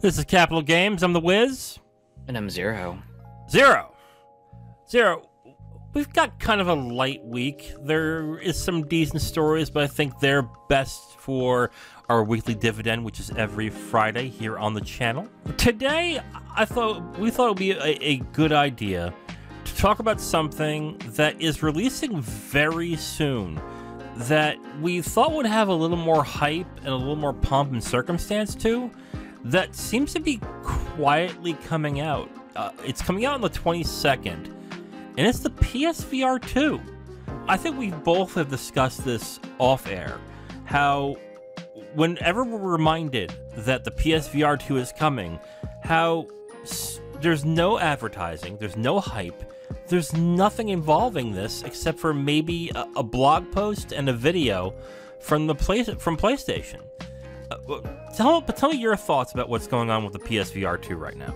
This is Capital Games. I'm the Wiz. And I'm Zero. Zero. We've got kind of a light week. There is some decent stories, but I think they're best for our weekly dividend, which is every Friday here on the channel. Today, we thought it would be a good idea to talk about something that is releasing very soon that we thought would have a little more hype and a little more pomp and circumstance to, that seems to be quietly coming out. It's coming out on the 22nd, and it's the PSVR2. I think we both have discussed this off air, how whenever we're reminded that the PSVR2 is coming, how there's no advertising, there's no hype, there's nothing involving this except for maybe a blog post and a video from PlayStation. Tell me your thoughts about what's going on with the PSVR2 right now.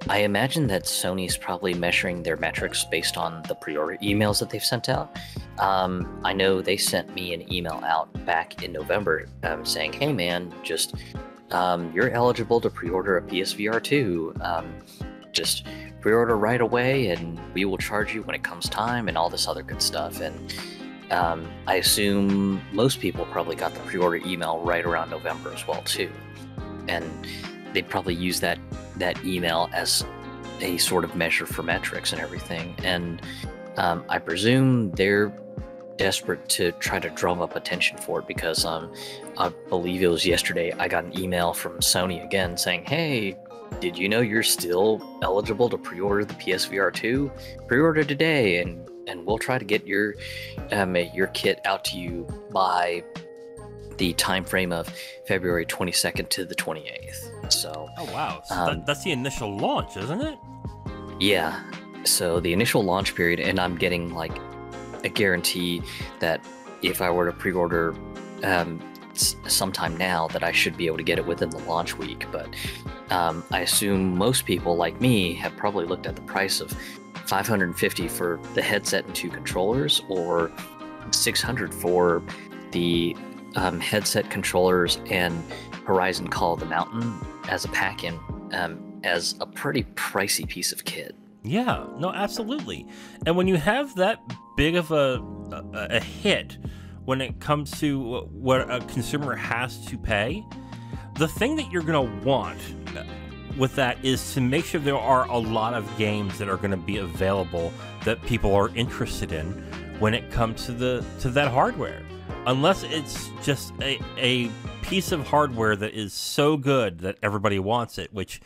I imagine that Sony's probably measuring their metrics based on the pre-order emails that they've sent out. I know they sent me an email out back in November saying, hey man, just you're eligible to pre-order a PSVR2. Just pre-order right away and we will charge you when it comes time and all this other good stuff. And I assume most people probably got the pre-order email right around November as well too. And they probably use that email as a sort of measure for metrics and everything. And I presume they're desperate to try to drum up attention for it because I believe it was yesterday I got an email from Sony again saying, hey, did you know you're still eligible to pre-order the PSVR2? Pre-order today and we'll try to get your kit out to you by the time frame of February 22nd to the 28th. So, oh wow, so that's the initial launch, isn't it? Yeah. So the initial launch period, and I'm getting like a guarantee that if I were to pre-order sometime now, that I should be able to get it within the launch week. But I assume most people like me have probably looked at the price of $550 for the headset and 2 controllers, or $600 for the headset, controllers, and Horizon Call of the Mountain as a pack-in, as a pretty pricey piece of kit. Yeah, no, absolutely. And when you have that big of a hit when it comes to what a consumer has to pay, the thing that you're going to want with that is to make sure there are a lot of games that are going to be available that people are interested in when it comes to that hardware. Unless it's just a piece of hardware that is so good that everybody wants it, which,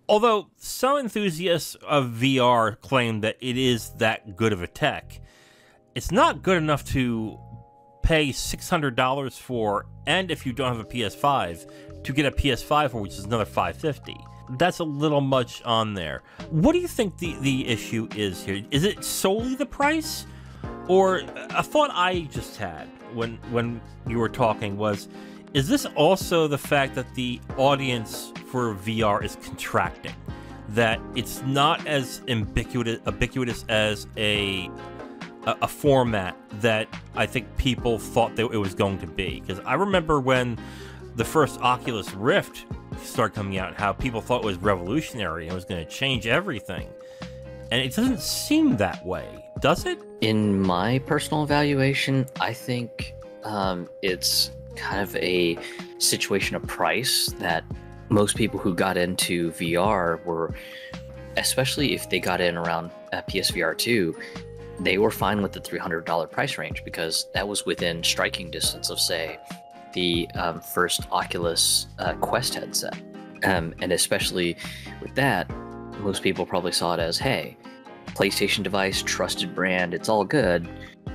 although some enthusiasts of VR claim that it is that good of a tech, it's not good enough to pay $600 for, and if you don't have a PS5, to get a PS5 for, which is another $550. That's a little much on there. What do you think the issue is here? Is it solely the price? Or a thought I just had when you were talking was, is this also the fact that the audience for VR is contracting? That it's not as ubiquitous as a format that I think people thought that it was going to be? Because I remember when the first Oculus Rift started coming out, how people thought it was revolutionary and was going to change everything. And it doesn't seem that way, does it? In my personal evaluation, I think it's kind of a situation of price that most people who got into VR were, especially if they got in around PSVR2, they were fine with the $300 price range because that was within striking distance of, say, the first Oculus Quest headset. And especially with that, most people probably saw it as, hey, PlayStation device, trusted brand, it's all good.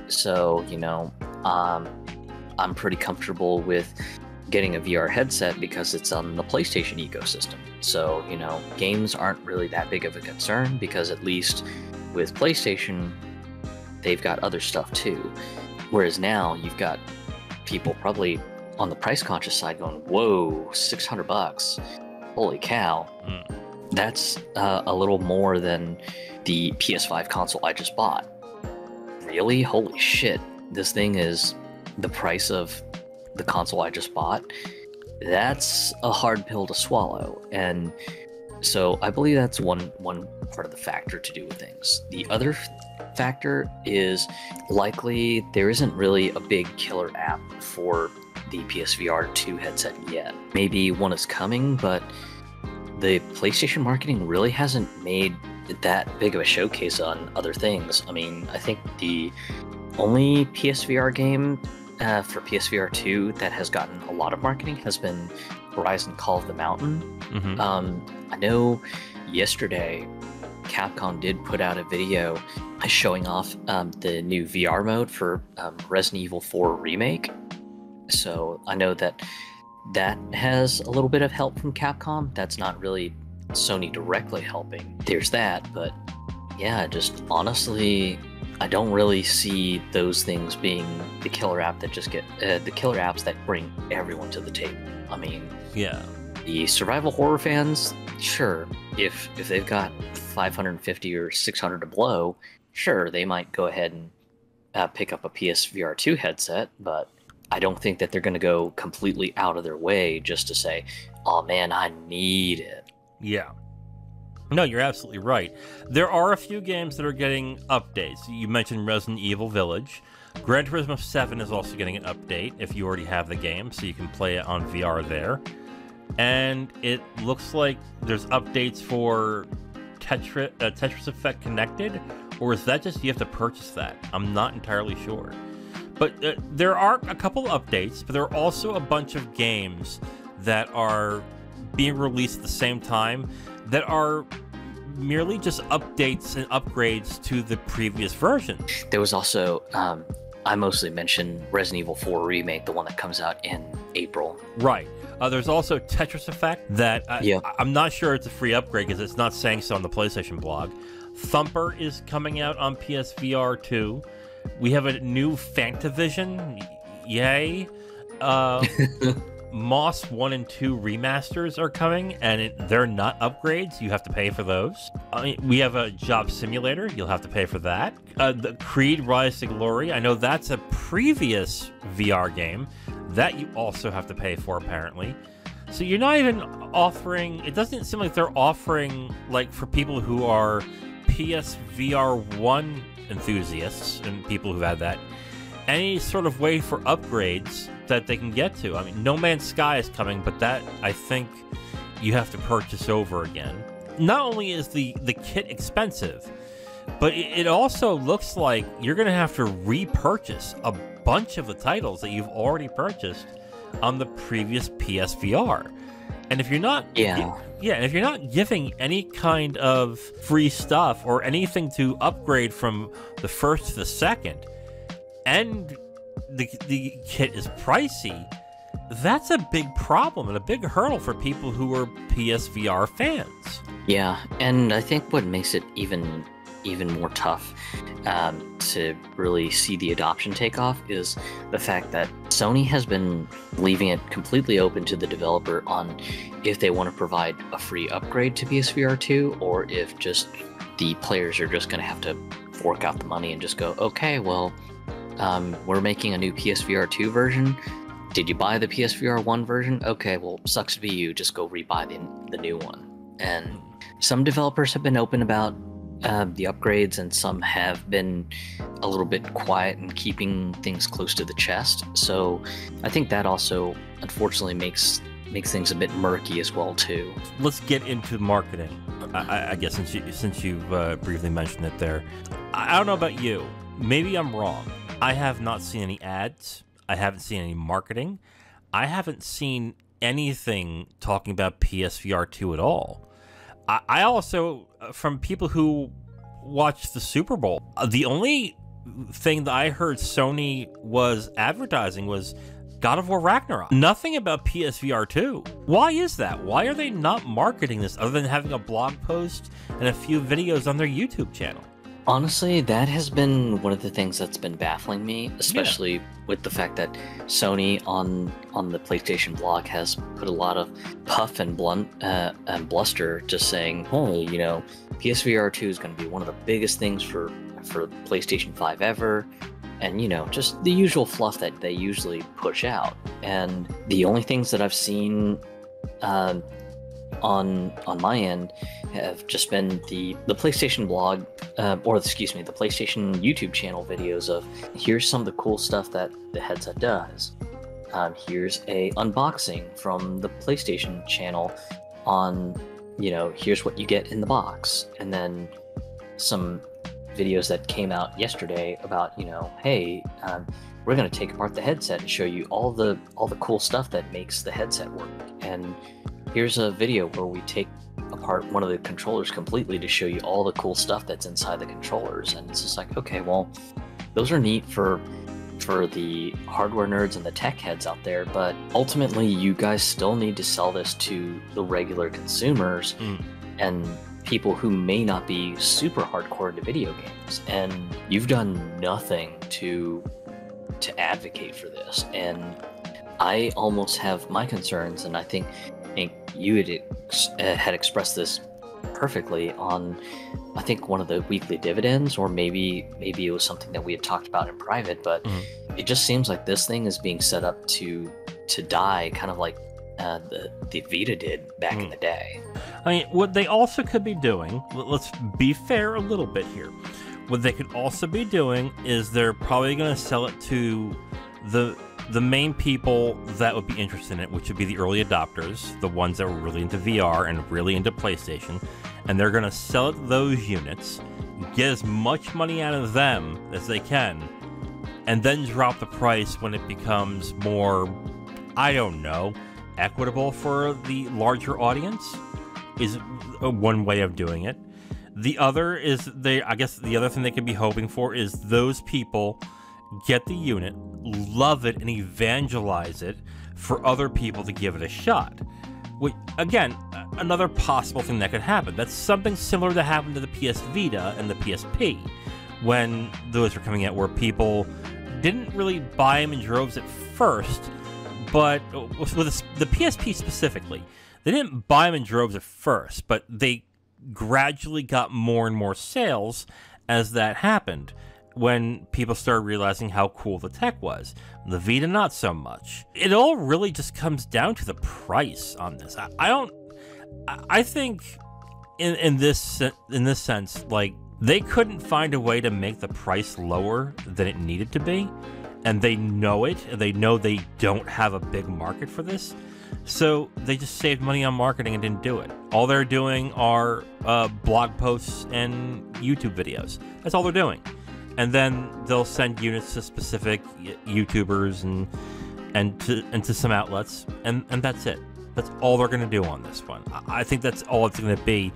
So, you know, I'm pretty comfortable with getting a VR headset because it's on the PlayStation ecosystem. So, you know, games aren't really that big of a concern because at least with PlayStation, they've got other stuff too. Whereas now you've got people probably on the price conscious side going, whoa, $600. Holy cow. That's a little more than the PS5 console I just bought. Really? Holy shit. This thing is the price of the console I just bought. that's a hard pill to swallow. And so I believe that's one part of the factor to do with things. The other factor is likely there isn't really a big killer app for the PSVR2 headset yet. Maybe one is coming, but the PlayStation marketing really hasn't made that big of a showcase on other things. I mean, I think the only PSVR game for PSVR2 that has gotten a lot of marketing has been Horizon Call of the Mountain. I know yesterday Capcom did put out a video showing off the new VR mode for Resident Evil 4 Remake. So I know that has a little bit of help from Capcom. That's not really Sony directly helping. There's that, but yeah, just honestly, I don't really see those things being the killer app that just get the killer apps that bring everyone to the table. I mean, yeah, the survival horror fans, sure, if they've got 550 or 600 to blow, sure, they might go ahead and pick up a PSVR2 headset, but I don't think that they're going to go completely out of their way just to say, oh man, I need it. Yeah. No, you're absolutely right. There are a few games that are getting updates. You mentioned Resident Evil Village. Gran Turismo 7 is also getting an update if you already have the game, so you can play it on VR there. And it looks like there's updates for Tetris Effect Connected, or is that just you have to purchase that? I'm not entirely sure. But there are a couple updates, but there are also a bunch of games that are being released at the same time that are merely just updates and upgrades to the previous version. There was also, I mostly mentioned Resident Evil 4 Remake, the one that comes out in April. Right. There's also Tetris Effect that I'm not sure it's a free upgrade because it's not saying so on the PlayStation blog. Thumper is coming out on PSVR2. We have a new Fantavision. Yay. Moss 1 and 2 remasters are coming, and they're not upgrades. You have to pay for those. We have a Job Simulator. You'll have to pay for that. The Creed Rise to Glory. I know that's a previous VR game that you also have to pay for, apparently. So you're not even offering... It doesn't seem like they're offering, like, for people who are PSVR1 enthusiasts and people who've had that, any sort of way for upgrades that they can get to. I mean, No Man's Sky is coming, but that, I think, you have to purchase over again. Not only is the kit expensive, but it also looks like you're going to have to repurchase a bunch of the titles that you've already purchased on the previous PSVR. And if you're not... and if you're not giving any kind of free stuff or anything to upgrade from the first to the second, and the kit is pricey, that's a big problem and a big hurdle for people who are PSVR fans. Yeah, and I think what makes it even more tough to really see the adoption take off is the fact that Sony has been leaving it completely open to the developer on if they want to provide a free upgrade to PSVR 2 or if just the players are just going to have to fork out the money and just go, okay, well, we're making a new PSVR 2 version. Did you buy the PSVR 1 version? Okay, well, sucks to be you. Just go rebuy the new one. And some developers have been open about the upgrades, and some have been a little bit quiet and keeping things close to the chest. So I think that also, unfortunately, makes things a bit murky as well too. Let's get into marketing. I guess since you've briefly mentioned it there, I don't know about you. Maybe I'm wrong. I have not seen any ads. I haven't seen any marketing. I haven't seen anything talking about PSVR 2 at all. I also, from people who watched the Super Bowl, the only thing that I heard Sony was advertising was God of War Ragnarok. Nothing about PSVR 2. Why is that? Why are they not marketing this other than having a blog post and a few videos on their YouTube channel? Honestly, that has been one of the things that's been baffling me, especially with the fact that Sony on the PlayStation blog has put a lot of puff and bluster, just saying, hey, you know, PSVR 2 is going to be one of the biggest things for PlayStation 5 ever, and just the usual fluff that they usually push out. And the only things that I've seen on my end have just been the PlayStation blog, or excuse me, the PlayStation YouTube channel videos of here's some of the cool stuff that the headset does. Here's a unboxing from the PlayStation channel on, here's what you get in the box, and then some videos that came out yesterday about, hey, we're going to take apart the headset and show you all the cool stuff that makes the headset work. And here's a video where we take apart one of the controllers completely to show you all the cool stuff that's inside the controllers. And it's just like, okay, well, those are neat for the hardware nerds and the tech heads out there, but ultimately you guys still need to sell this to the regular consumers and people who may not be super hardcore into video games. And you've done nothing to advocate for this. And I almost have my concerns, and I think you had expressed this perfectly on, I think, one of the weekly dividends, or maybe it was something that we had talked about in private, but it just seems like this thing is being set up to die, kind of like the Vita did back in the day. I mean, what they also could be doing, let's be fair a little bit here, what they could also be doing is they're probably going to sell it to the main people that would be interested in it, which would be the early adopters, the ones that were really into VR and really into PlayStation, and they're going to sell it those units, get as much money out of them as they can, and then drop the price when it becomes more, I don't know, equitable for the larger audience, is one way of doing it. The other is, I guess the other thing they could be hoping for is those people get the unit, love it, and evangelize it for other people to give it a shot. Which, again, another possible thing that could happen. That's something similar that happened to the PS Vita and the PSP when those were coming out, where people didn't really buy them in droves at first, but with the PSP specifically, they didn't buy them in droves at first, but they gradually got more and more sales as that happened, when people started realizing how cool the tech was. The Vita, not so much. It all really just comes down to the price on this. I think in this sense, like, they couldn't find a way to make the price lower than it needed to be, and they know it. They know they don't have a big market for this, so they just saved money on marketing and didn't do it. All they're doing are blog posts and YouTube videos. That's all they're doing. And then they'll send units to specific YouTubers and to some outlets, and that's it. That's all they're going to do on this one. I think that's all it's going to be.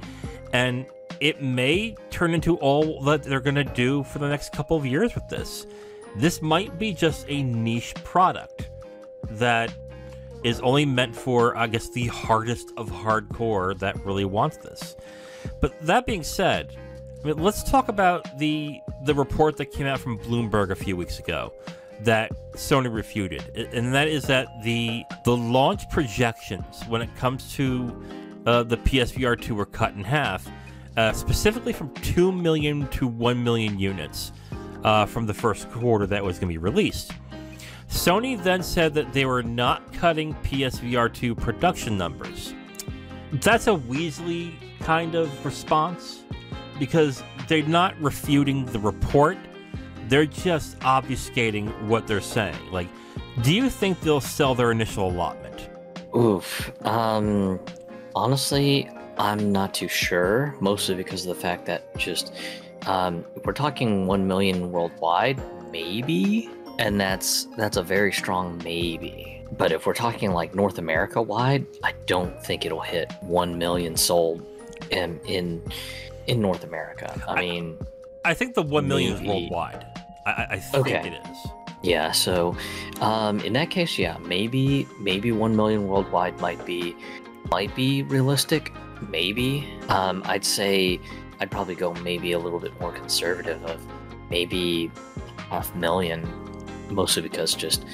And it may turn into all that they're going to do for the next couple of years with this. This might be just a niche product that is only meant for, I guess, the hardest of hardcore that really wants this. But that being said, I mean, let's talk about the report that came out from Bloomberg a few weeks ago that Sony refuted, and that is that the launch projections when it comes to the PSVR2 were cut in half, specifically from 2 million to 1 million units from the first quarter that was going to be released. Sony then said that they were not cutting PSVR2 production numbers. That's a Weasley kind of response, because they're not refuting the report, they're just obfuscating what they're saying. Like, do you think they'll sell their initial allotment? Oof. Honestly, I'm not too sure, mostly because of the fact that just, if we're talking 1 million worldwide, maybe, and that's a very strong maybe. But if we're talking like North America wide, I don't think it'll hit 1 million sold in North America. I think the 1 million is worldwide. I think it is. Yeah, so in that case, yeah, maybe 1 million worldwide might be realistic. Maybe. I'd say I'd probably go maybe a little bit more conservative of maybe 500,000, mostly because just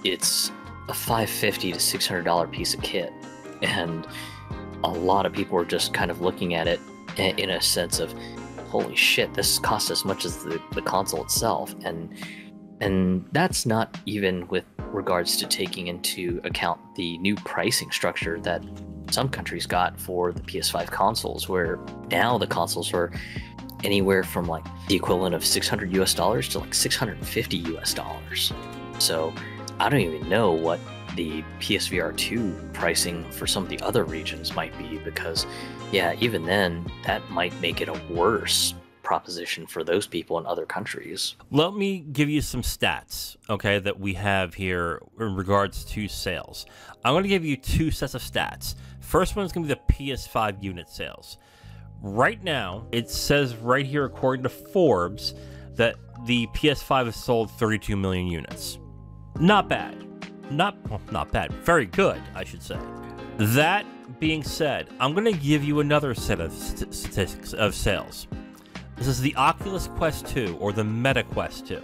it's a $550 to $600 piece of kit, and a lot of people are just kind of looking at it in a sense of, holy shit, this costs as much as the console itself. And And that's not even with regards to taking into account the new pricing structure that some countries got for the PS5 consoles, where now the consoles are anywhere from like the equivalent of 600 US dollars to like 650 US dollars. So I don't even know what the PSVR2 pricing for some of the other regions might be, because yeah, even then that might make it a worse proposition for those people in other countries. Let me give you some stats, okay, that we have here in regards to sales. I'm going to give you two sets of stats. First one is going to be the PS5 unit sales. Right now, it says right here, according to Forbes, that the PS5 has sold 32 million units. Not bad. Not bad. Very good, I should say. That being said, I'm going to give you another set of statistics of sales. This is the Oculus Quest 2, or the Meta Quest 2.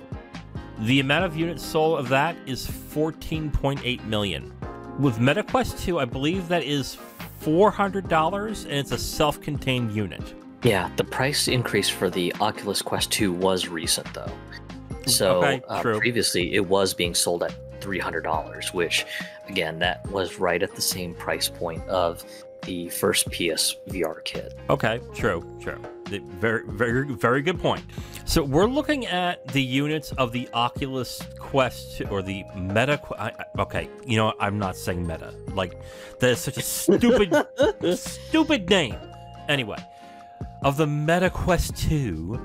The amount of units sold of that is 14.8 million. With Meta Quest 2, I believe that is $400, and it's a self-contained unit. Yeah, the price increase for the Oculus Quest 2 was recent, though. So Okay, true. Previously, it was being sold at $300, which, again, that was right at the same price point of the first PSVR kit. Okay, true. Very good point. So we're looking at the units of the Oculus Quest or the Meta. Okay, you know what? I'm not saying Meta. Like, that is such a stupid name. Anyway, of the Meta Quest 2,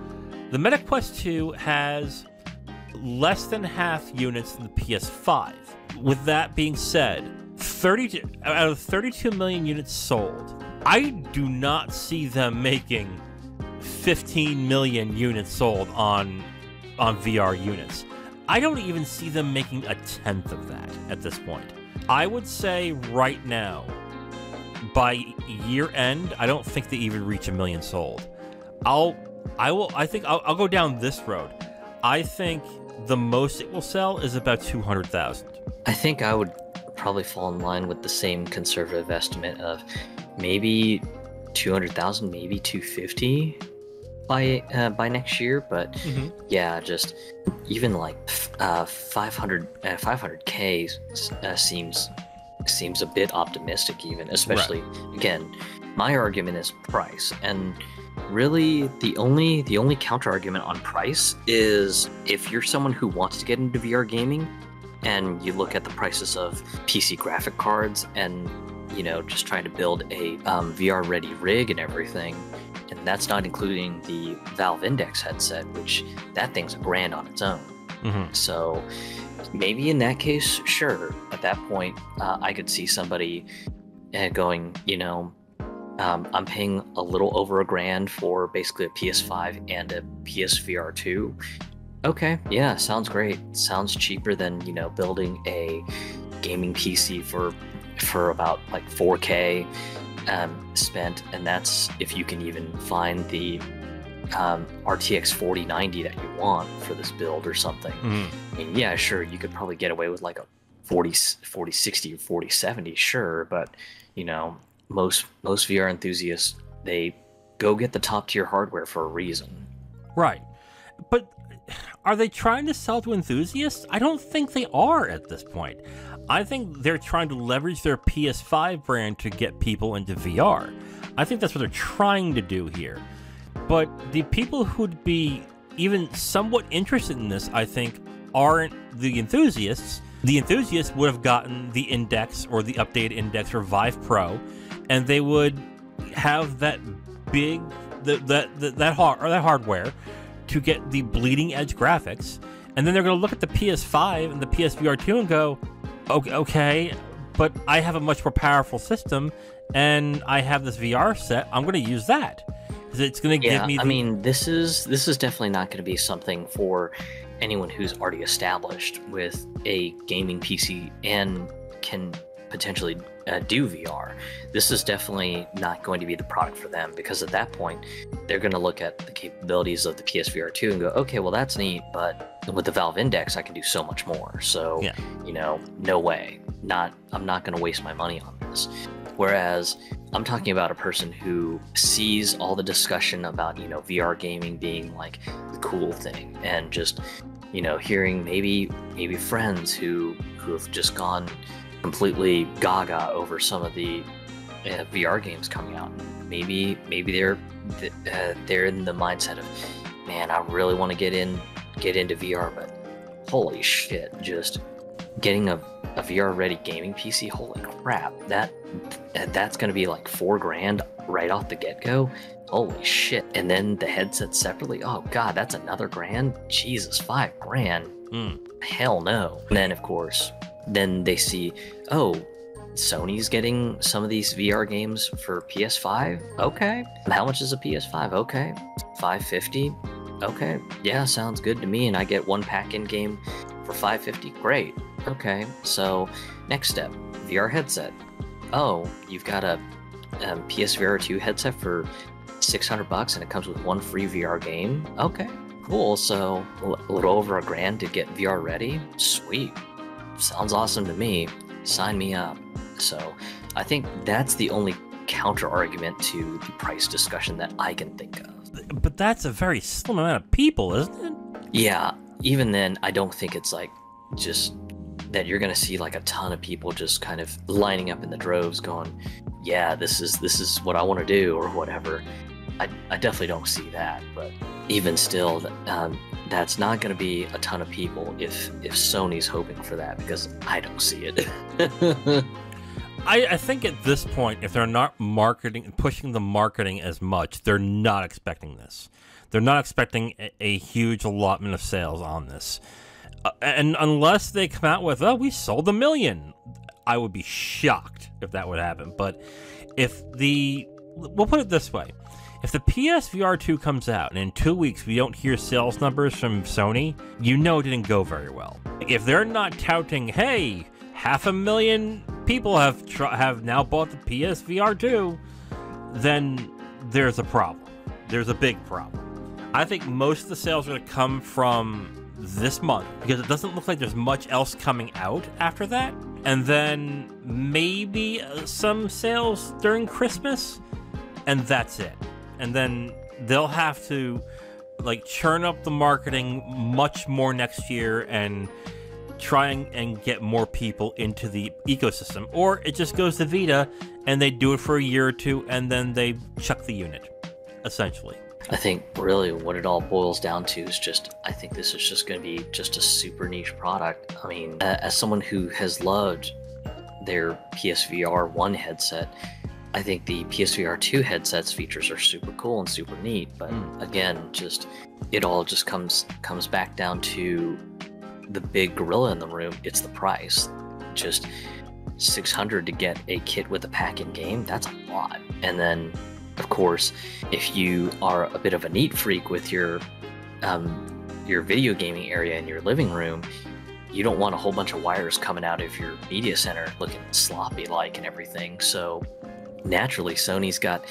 the Meta Quest 2 has less than half units than the PS5. With that being said, 32 out of 32 million units sold, I do not see them making 15 million units sold on VR units. I don't even see them making a tenth of that at this point. I would say right now, by year end, I don't think they even reach a million sold. I'll go down this road. I think the most it will sell is about 200,000. I think I would probably fall in line with the same conservative estimate of maybe 200,000, maybe 250 by next year. But yeah, just even like 500k seems a bit optimistic, even, especially again, my argument is price, and really the only counter argument on price is if you're someone who wants to get into VR gaming and you look at the prices of PC graphic cards and, you know, just trying to build a VR ready rig and everything, and that's not including the Valve Index headset, which that thing's $1,000 on its own. So maybe in that case, sure, at that point I could see somebody going, you know, I'm paying a little over $1,000 for basically a PS5 and a PSVR2. Okay, yeah, sounds great. Sounds cheaper than, you know, building a gaming PC for about like 4K spent, and that's if you can even find the RTX 4090 that you want for this build or something. I mean, yeah, sure, you could probably get away with like a 4060 or 4070, sure, but you know, most VR enthusiasts, they go get the top tier hardware for a reason. Right. But are they trying to sell to enthusiasts? I don't think they are at this point. I think they're trying to leverage their PS5 brand to get people into VR. I think that's what they're trying to do here. But the people who'd be even somewhat interested in this, I think, aren't the enthusiasts. The enthusiasts would have gotten the Index or the updated Index or Vive Pro, and they would have that big that hardware to get the bleeding edge graphics, and then they're going to look at the PS5 and the PSVR2 and go, okay, but I have a much more powerful system, and I have this VR set. I'm going to use that because it's going to give me. I mean, this is definitely not going to be something for anyone who's already established with a gaming PC and can potentially do VR. This is definitely not going to be the product for them, because at that point they're going to look at the capabilities of the PSVR2 and go, okay, well, that's neat, but with the Valve Index I can do so much more. So yeah, you know, no way, I'm not going to waste my money on this. Whereas I'm talking about a person who sees all the discussion about, you know, VR gaming being like the cool thing, and just you know, hearing maybe friends who have just gone completely gaga over some of the VR games coming out. Maybe they're in the mindset of, man, I really want to get into VR, but holy shit, just getting a VR ready gaming PC, holy crap, that's gonna be like $4,000 right off the get-go. Holy shit. And then the headset separately, oh god, that's another grand. Jesus, $5,000. Hell no. And then of course, then they see, oh, Sony's getting some of these VR games for PS5. Okay. How much is a PS5? Okay. $550. Okay. Yeah, sounds good to me. And I get one pack-in game for $550. Great. Okay. So next step, VR headset. Oh, you've got a PSVR2 headset for $600 and it comes with one free VR game. Okay. Cool. So a little over $1,000 to get VR ready. Sweet. Sounds awesome to me. Sign me up. So I think that's the only counter argument to the price discussion that I can think of. But that's a very slim amount of people, isn't it? Yeah, even then, I don't think it's like just that you're gonna see like a ton of people just kind of lining up in the droves going, yeah, this is what I want to do or whatever. I definitely don't see that, but even still, that's not going to be a ton of people if Sony's hoping for that, because I don't see it. I think at this point, if they're not pushing the marketing as much, they're not expecting this. They're not expecting a huge allotment of sales on this. And unless they come out with, oh, we sold 1 million, I would be shocked if that would happen. But we'll put it this way. If the PSVR2 comes out and in 2 weeks we don't hear sales numbers from Sony, you know it didn't go very well. If they're not touting, hey, 500,000 people have now bought the PSVR2, then there's a problem. There's a big problem. I think most of the sales are going to come from this month, because it doesn't look like there's much else coming out after that. And then maybe some sales during Christmas, and that's it. And then they'll have to like churn up the marketing much more next year and try and get more people into the ecosystem. Or it just goes to Vita and they do it for a year or two and then they chuck the unit, essentially. I think really what it all boils down to is just, I think this is just going to be just a super niche product. I mean, as someone who has loved their PSVR 1 headset, I think the PSVR 2 headset's features are super cool and super neat, but again, just it all just comes back down to the big gorilla in the room. It's the price. Just $600 to get a kit with a pack-in game, that's a lot. And then, of course, if you are a bit of a neat freak with your video gaming area in your living room, you don't want a whole bunch of wires coming out of your media center looking sloppy like and everything. So naturally, Sony's got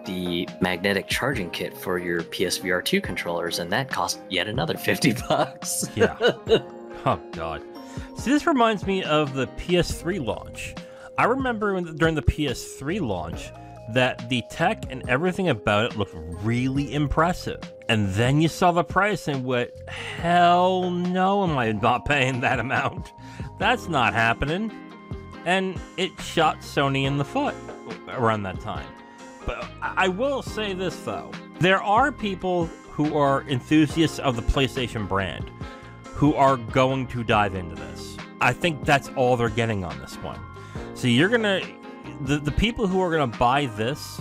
the magnetic charging kit for your PSVR 2 controllers, and that costs yet another $50. Yeah. Oh, God. See, this reminds me of the PS3 launch. I remember during the PS3 launch that the tech and everything about it looked really impressive. And then you saw the price and went, hell no, am I not paying that amount? That's not happening. And it shot Sony in the foot around that time. But I will say this, though. There are people who are enthusiasts of the PlayStation brand who are going to dive into this. I think that's all they're getting on this one. So you're going to... The people who are going to buy this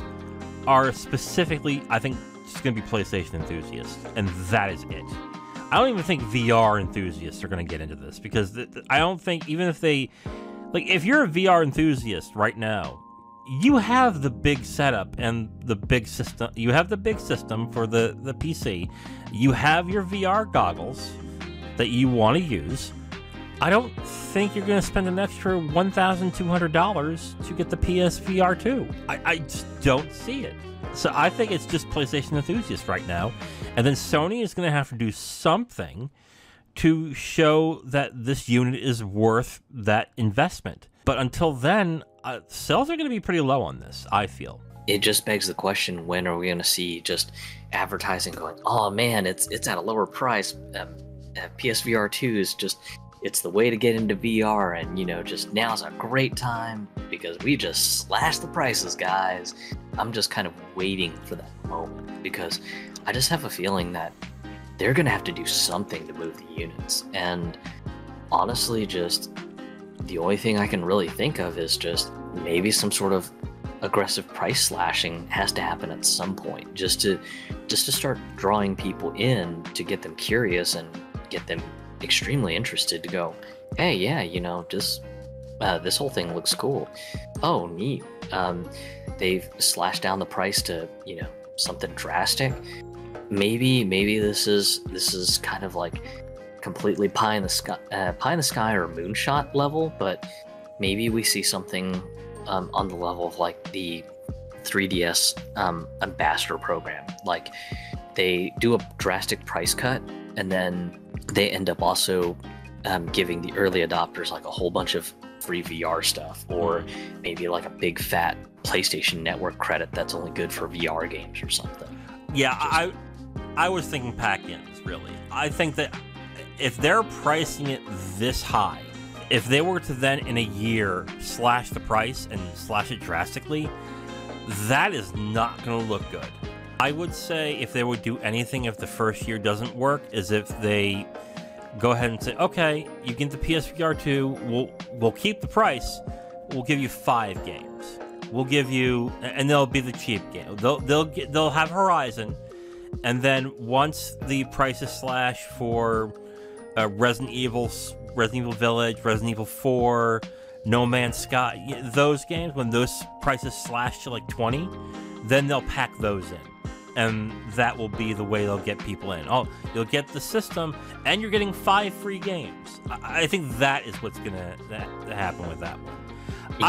are specifically, I think, just going to be PlayStation enthusiasts. And that is it. I don't even think VR enthusiasts are going to get into this. Because I don't think, even if they... Like, if you're a VR enthusiast right now, you have the big setup and the big system. You have the big system for the PC. You have your VR goggles that you want to use. I don't think you're going to spend an extra $1,200 to get the PSVR2. I just don't see it. So I think it's just PlayStation enthusiasts right now. And then Sony is going to have to do something to show that this unit is worth that investment. But until then, sales are going to be pretty low on this, I feel. It just begs the question, when are we going to see just advertising going, oh man, it's at a lower price, PSVR2 is just, it's the way to get into VR, and just now's a great time because we just slashed the prices, guys. I'm just kind of waiting for that moment because I just have a feeling that they're gonna have to do something to move the units, and honestly, just the only thing I can really think of is just maybe some sort of aggressive price slashing has to happen at some point, just to start drawing people in, to get them curious and get them extremely interested to go, hey, yeah, just this whole thing looks cool. Oh, neat. They've slashed down the price to something drastic. Maybe this is kind of like completely pie in the sky or moonshot level, but maybe we see something on the level of like the 3DS ambassador program. Like they do a drastic price cut, and then they end up also giving the early adopters like a whole bunch of free VR stuff, or maybe like a big fat PlayStation Network credit that's only good for VR games or something. Yeah, I was thinking pack-ins, really. I think that if they're pricing it this high, if they were to then in a year slash the price and slash it drastically, that is not going to look good. I would say if they would do anything if the first year doesn't work is if they go ahead and say, okay, you get the PSVR2, we'll keep the price, we'll give you 5 games. We'll give you, and they'll be the cheap game. They'll have Horizon, and then once the price is slashed for Resident Evil Village, Resident Evil 4, No Man's Sky, those games, when those prices slash to like 20, then they'll pack those in. And that will be the way they'll get people in. Oh, you'll get the system, and you're getting 5 free games. I think that is what's going to happen with that one.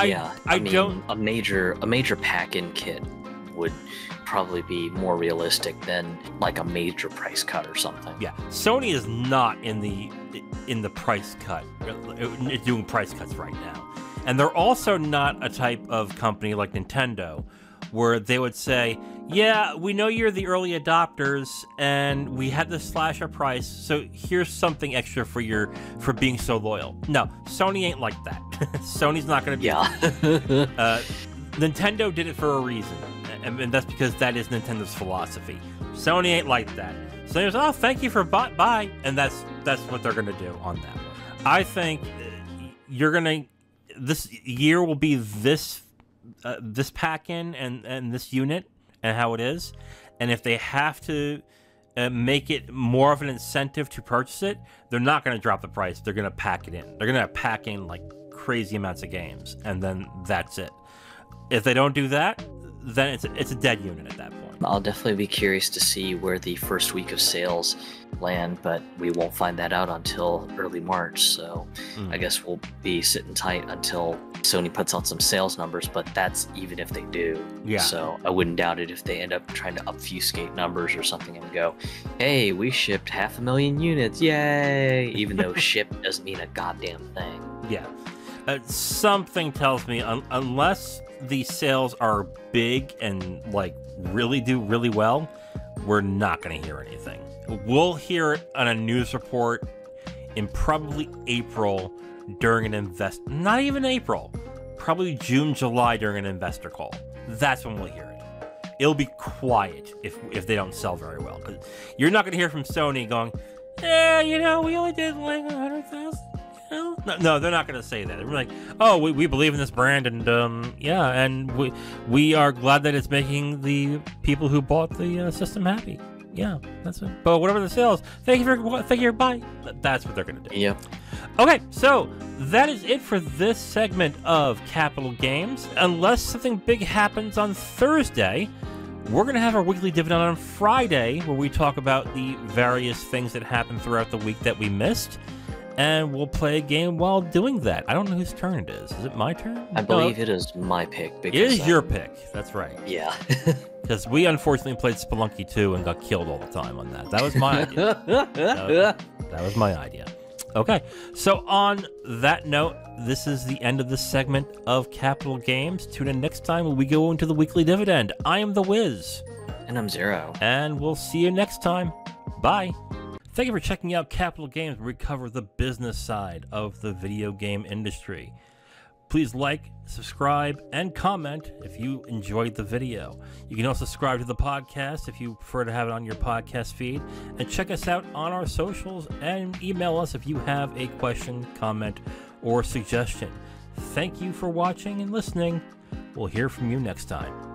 Yeah, I mean, a major pack-in kit would probably be more realistic than like a major price cut or something. Yeah, Sony is not in the price cut, doing price cuts right now, and they're also not a type of company like Nintendo, where they would say, yeah, we know you're the early adopters and we had to slash our price, so here's something extra for being so loyal. No, Sony ain't like that. Sony's not going to be. Yeah. Nintendo did it for a reason, and that's because that is Nintendo's philosophy. Sony ain't like that. Sony's, oh, thank you for bye, and that's what they're going to do on that one. I think this year will be this pack-in and this unit and how it is, and if they have to make it more of an incentive to purchase it, they're not going to drop the price. They're going to pack it in. They're going to pack in like crazy amounts of games, and then that's it. If they don't do that, then it's a dead unit at that point. I'll definitely be curious to see where the first week of sales land, but we won't find that out until early March, so I guess we'll be sitting tight until Sony puts out some sales numbers, but that's even if they do. Yeah. So I wouldn't doubt it if they end up trying to obfuscate numbers or something and go, hey, we shipped 500,000 units, yay! Even though ship doesn't mean a goddamn thing. Yeah. Something tells me, unless the sales are big and like really do really well, we're not going to hear anything. We'll hear it on a news report in probably April during an not even April, probably June, July during an investor call. That's when we'll hear it. It'll be quiet if they don't sell very well, because you're not going to hear from Sony going, yeah, we only did like 100,000. No, they're not going to say that. They're like, oh, we believe in this brand, and yeah, and we are glad that it's making the people who bought the system happy. Yeah, that's it. But whatever the sales, thank you, bye. That's what they're going to do. Yep. Okay, so that is it for this segment of Capital Games. Unless something big happens on Thursday, we're going to have our weekly dividend on Friday, where we talk about the various things that happened throughout the week that we missed. And we'll play a game while doing that. I don't know whose turn it is. Is it my turn? I believe it is my pick. Because it is your pick. That's right. Yeah. Because we unfortunately played Spelunky 2 and got killed all the time on that. That was my idea. that was my idea. Okay. So on that note, this is the end of this segment of Capital Games. Tune in next time when we go into the weekly dividend. I am the Wiz. And I'm Zero. And we'll see you next time. Bye. Thank you for checking out Capital Games, where we cover the business side of the video game industry. Please like, subscribe, and comment if you enjoyed the video. You can also subscribe to the podcast if you prefer to have it on your podcast feed. And check us out on our socials and email us if you have a question, comment, or suggestion. Thank you for watching and listening. We'll hear from you next time.